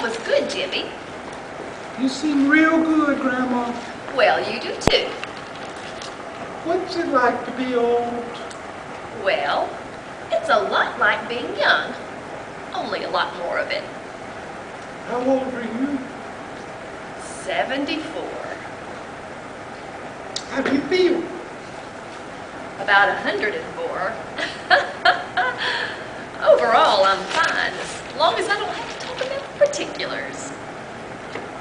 was good, Jimmy. You seem real good, Grandma. Well, you do too. What's it like to be old? Well, it's a lot like being young, only a lot more of it. How old are you? 74. How do you feel? About 104. Overall, I'm fine, as long as I don't have to talk about particulars.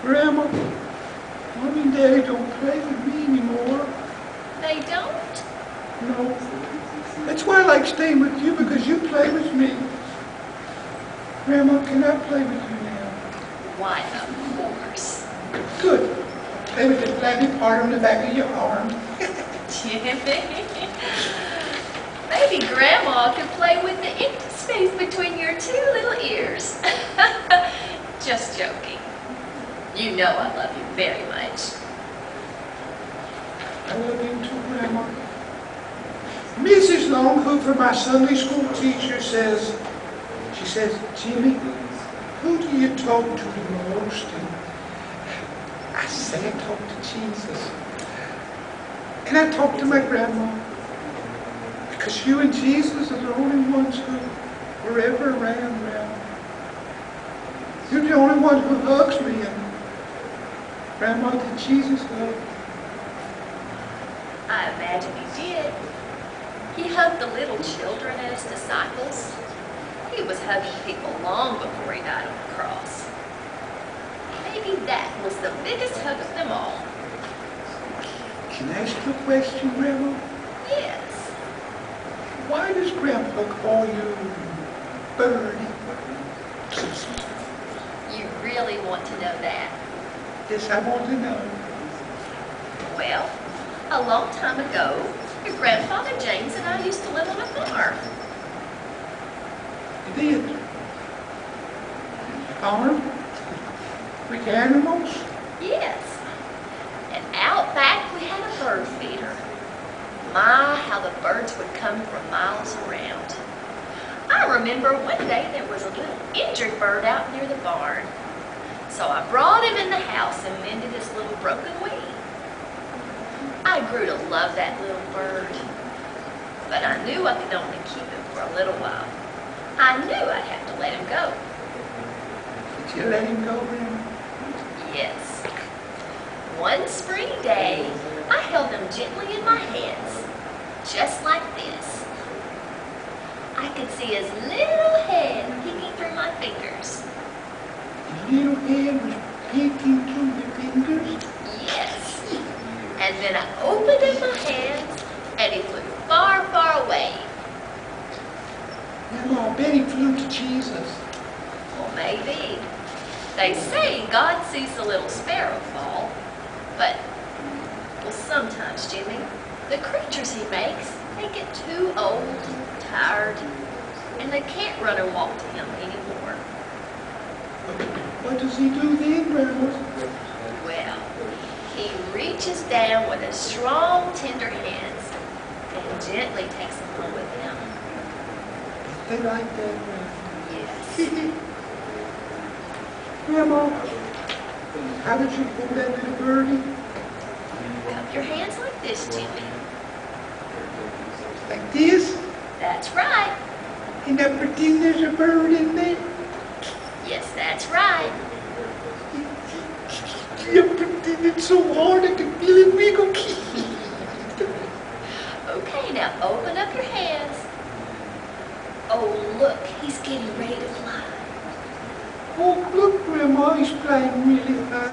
Grandma, Mom and Daddy don't play with me anymore. They don't? No. That's why I like staying with you, because you play with me. Grandma, can I play with you now? Why, of course. Good. Play with the flabby part on the back of your arm. Jimmy, maybe Grandma could play with the empty space between your two little ears. Just joking. You know I love you very much. I love you too, Grandma. Mrs. Longhooper, my Sunday school teacher, says, Jimmy, who do you talk to the most? And I say I talk to Jesus. And I talk to my grandma. Because you and Jesus are the only ones who were ever around, Grandma. You're the only one who hugs me. And Grandma, did Jesus hug? I imagine he did. He hugged the little children as disciples. He was hugging people long before he died on the cross. Maybe that was the biggest hug of them all. Can I ask you a question, Grandma? Yes. Why does Grandpa call you Birdie? You really want to know that? Yes, I want to know. Well, a long time ago, your grandfather James and I used to live on a farm. You did? Farm? With animals? Yes. And out back we had a bird feeder. My, how the birds would come from miles around. I remember one day there was a little injured bird out near the barn. So I brought him in the house and mended his little broken wing. I grew to love that little bird, but I knew I could only keep him for a little while. I knew I'd have to let him go. Did you let him go, Grandma? Yes. One spring day, I held him gently in my hands, just like this. I could see his little head peeking through my fingers. His little head was peeking through your fingers? Yes. And then I opened up my hands, and he flew far, far away. Grandma, I bet he flew to Jesus. Well, maybe. They say God sees the little sparrow fall, but, well, sometimes, Jimmy, the creatures he makes, they get too old and tired, and they can't run or walk to him anymore. What does he do then, Grandma? Well, he reaches down with his strong, tender hands and gently takes him home with him. They like that, Grandma. Yes. Grandma, how did you hold that little birdie? Cup your hands like this, Jimmy. Like this? That's right. And I pretend there's a bird in there? Yes, that's right. You pretended so hard I could feel it wiggle. Okay, now open up your hands. Oh, look, he's getting ready to fly. Oh, look, Grandma, he's flying really high.